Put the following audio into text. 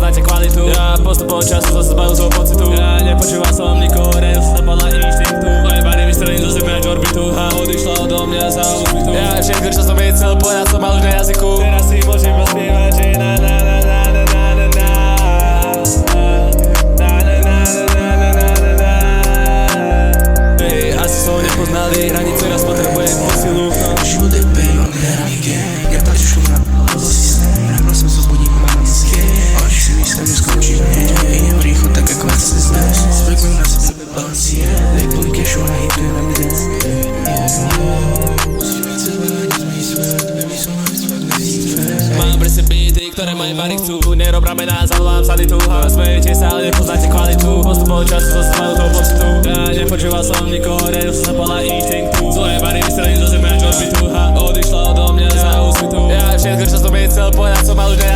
nepoznáte kvalitu. Ja postupom času som sa zbavil svojho pocitu. Ja nepočúval som nikoho, reju som sa podľa inštinktu. Moje bary vystrelím do zeme až orbitu a odišla odo mňa za úsvitu. Ja všetko, čo som jej chcel povedať, som mal už na jazyku. Teraz si môžem iba spievať, že na na na na na na na na. Asi som nepoznali hranice, raz potrebujem posilu. Život je pain, on nehrávý game. Neplatíš šumra, lebo systém. Ráno som zobudím, mám nízke. Oči si myslím, že skončím hneď. Idem rýchlo, tak ako Mercedes Benz. Zvyknem na sebe balancie. Lejpon kešu a hitujem na dnes. Musíš pracovať, zmej svet. Baby, som mám vystvať nezístvať. Mám presne beaty, ktoré moje bary chcú. Nerob ramena, zavolám saditu. Smejete sa, ale nepoznáte kvalitu. Postupom času som sa zbavil toho pocitu. Ja nepočúval som nikoho, reju som sa podľa inštinktu. Svoje bary vystrelím do zeme až orbitu a odišla odo mňa za úsvitu. Ja všetko, čo som jej chcel povedať, som mal už na